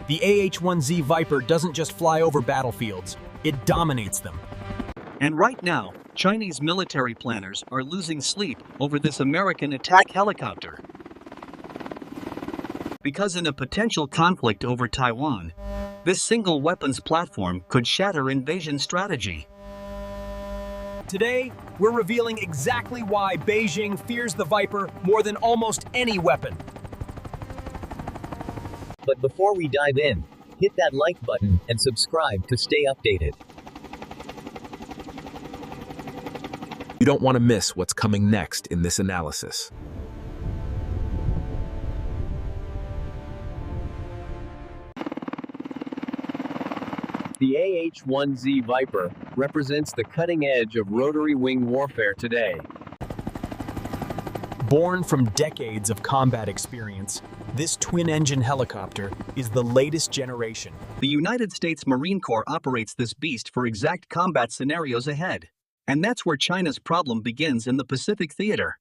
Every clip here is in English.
The AH-1Z Viper doesn't just fly over battlefields, it dominates them. And right now, Chinese military planners are losing sleep over this American attack helicopter. Because in a potential conflict over Taiwan, this single weapons platform could shatter invasion strategy. Today, we're revealing exactly why Beijing fears the Viper more than almost any weapon. But before we dive in, hit that like button and subscribe to stay updated. You don't want to miss what's coming next in this analysis. The AH-1Z Viper represents the cutting edge of rotary wing warfare today. Born from decades of combat experience, this twin-engine helicopter is the latest generation. The United States Marine Corps operates this beast for exact combat scenarios ahead. And that's where China's problem begins in the Pacific theater.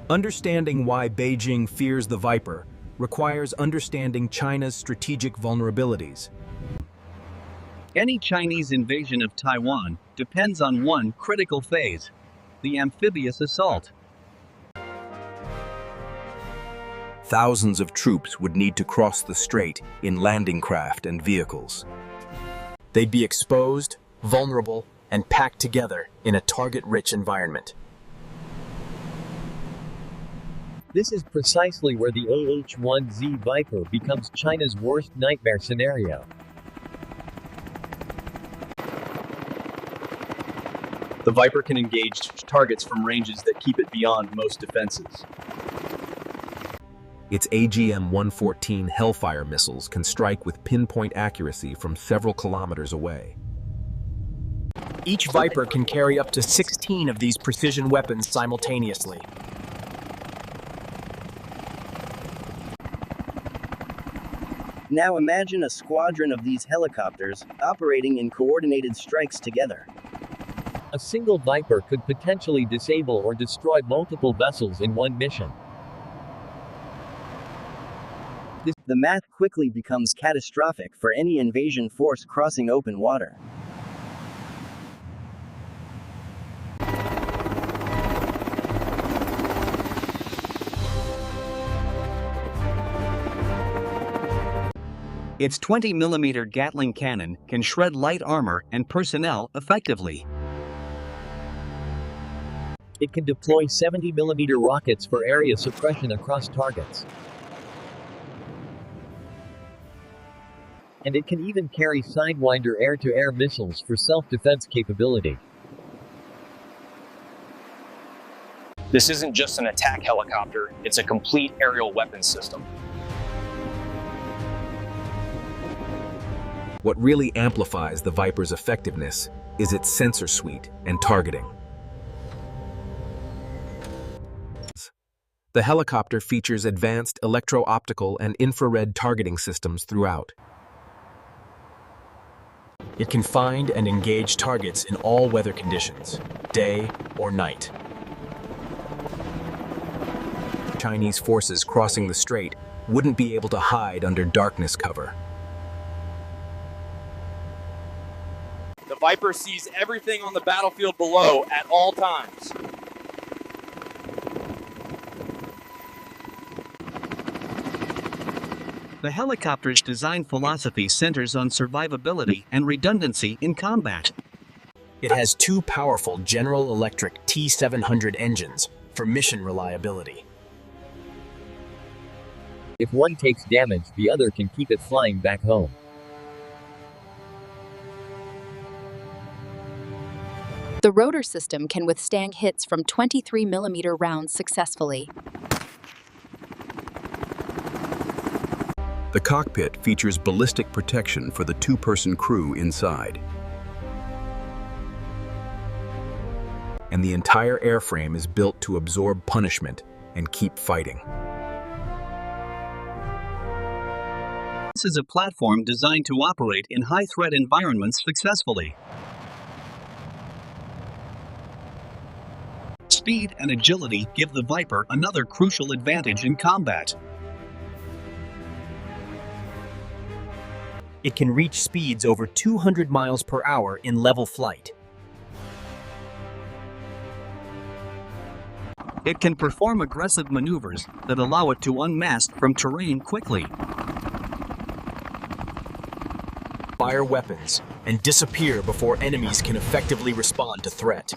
Understanding why Beijing fears the Viper requires understanding China's strategic vulnerabilities. Any Chinese invasion of Taiwan depends on one critical phase: the amphibious assault. Thousands of troops would need to cross the strait in landing craft and vehicles. They'd be exposed, vulnerable, and packed together in a target-rich environment. This is precisely where the AH-1Z Viper becomes China's worst nightmare scenario. The Viper can engage targets from ranges that keep it beyond most defenses. Its AGM-114 Hellfire missiles can strike with pinpoint accuracy from several kilometers away. Each Viper can carry up to 16 of these precision weapons simultaneously. Now imagine a squadron of these helicopters operating in coordinated strikes together. A single Viper could potentially disable or destroy multiple vessels in one mission. The math quickly becomes catastrophic for any invasion force crossing open water. Its 20mm Gatling cannon can shred light armor and personnel effectively. It can deploy 70mm rockets for area suppression across targets. And it can even carry Sidewinder air-to-air missiles for self-defense capability. This isn't just an attack helicopter, it's a complete aerial weapons system. What really amplifies the Viper's effectiveness is its sensor suite and targeting. The helicopter features advanced electro-optical and infrared targeting systems throughout. It can find and engage targets in all weather conditions, day or night. Chinese forces crossing the strait wouldn't be able to hide under darkness cover. The Viper sees everything on the battlefield below at all times. The helicopter's design philosophy centers on survivability and redundancy in combat. It has two powerful General Electric T700 engines for mission reliability. If one takes damage, the other can keep it flying back home. The rotor system can withstand hits from 23mm rounds successfully. The cockpit features ballistic protection for the two-person crew inside. And the entire airframe is built to absorb punishment and keep fighting. This is a platform designed to operate in high-threat environments successfully. Speed and agility give the Viper another crucial advantage in combat. it can reach speeds over 200 miles per hour in level flight. It can perform aggressive maneuvers that allow it to unmask from terrain quickly, Fire weapons, and disappear before enemies can effectively respond to threat.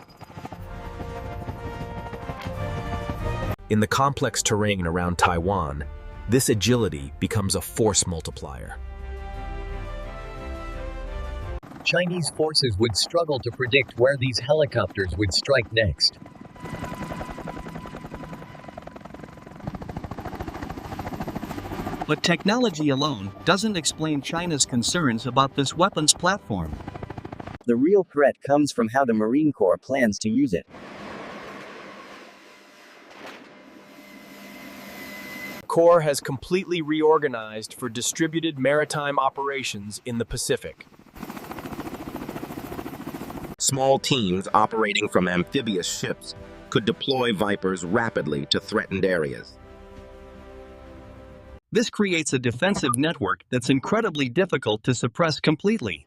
In the complex terrain around Taiwan, this agility becomes a force multiplier. Chinese forces would struggle to predict where these helicopters would strike next. but technology alone doesn't explain China's concerns about this weapons platform. The real threat comes from how the Marine Corps plans to use it. The Corps has completely reorganized for distributed maritime operations in the Pacific. Small teams operating from amphibious ships could deploy Vipers rapidly to threatened areas. This creates a defensive network that's incredibly difficult to suppress completely.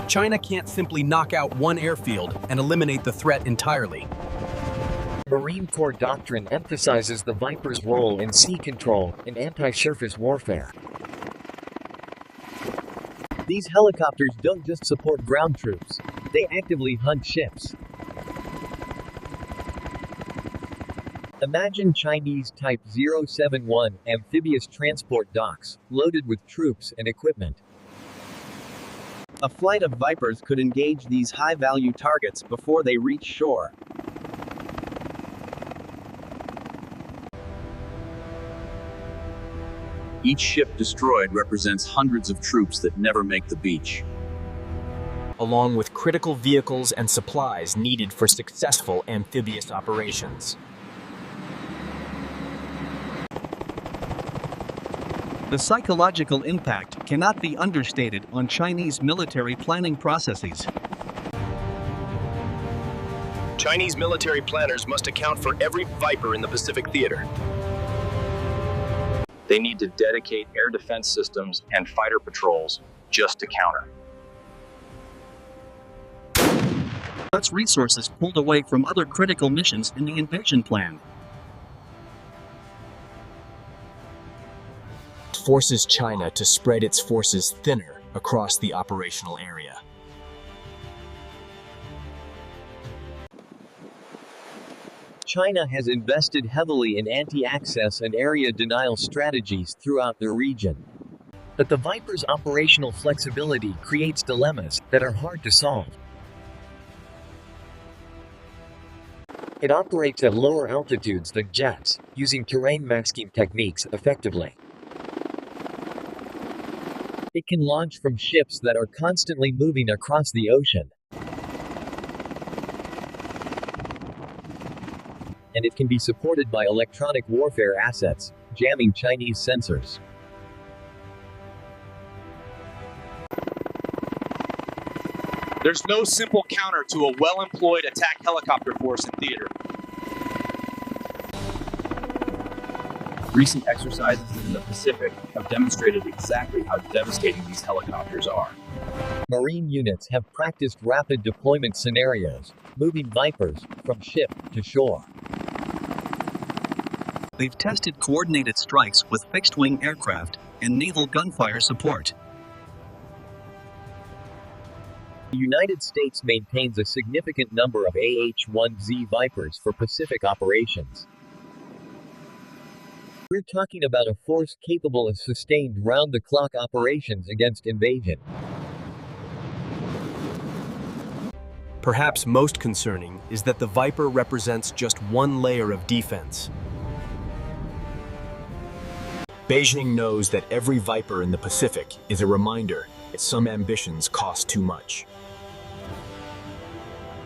China can't simply knock out one airfield and eliminate the threat entirely. Marine Corps doctrine emphasizes the Viper's role in sea control and anti-surface warfare. These helicopters don't just support ground troops, they actively hunt ships. Imagine Chinese Type 071 amphibious transport docks, loaded with troops and equipment. A flight of Vipers could engage these high-value targets before they reach shore. Each ship destroyed represents hundreds of troops that never make the beach. Along with critical vehicles and supplies needed for successful amphibious operations. The psychological impact cannot be understated on Chinese military planning processes. Chinese military planners must account for every Viper in the Pacific Theater. They need to dedicate air defense systems and fighter patrols just to counter. Such resources pulled away from other critical missions in the invasion plan. Forces China to spread its forces thinner across the operational area. China has invested heavily in anti-access and area denial strategies throughout the region. But the Viper's operational flexibility creates dilemmas that are hard to solve. It operates at lower altitudes than jets, using terrain masking techniques effectively. It can launch from ships that are constantly moving across the ocean. And it can be supported by electronic warfare assets, jamming Chinese sensors. There's no simple counter to a well-employed attack helicopter force in theater. Recent exercises in the Pacific have demonstrated exactly how devastating these helicopters are. Marine units have practiced rapid deployment scenarios, moving Vipers from ship to shore. They've tested coordinated strikes with fixed-wing aircraft and naval gunfire support. The United States maintains a significant number of AH-1Z Vipers for Pacific operations. We're talking about a force capable of sustained round-the-clock operations against invasion. Perhaps most concerning is that the Viper represents just one layer of defense. Beijing knows that every Viper in the Pacific is a reminder that some ambitions cost too much.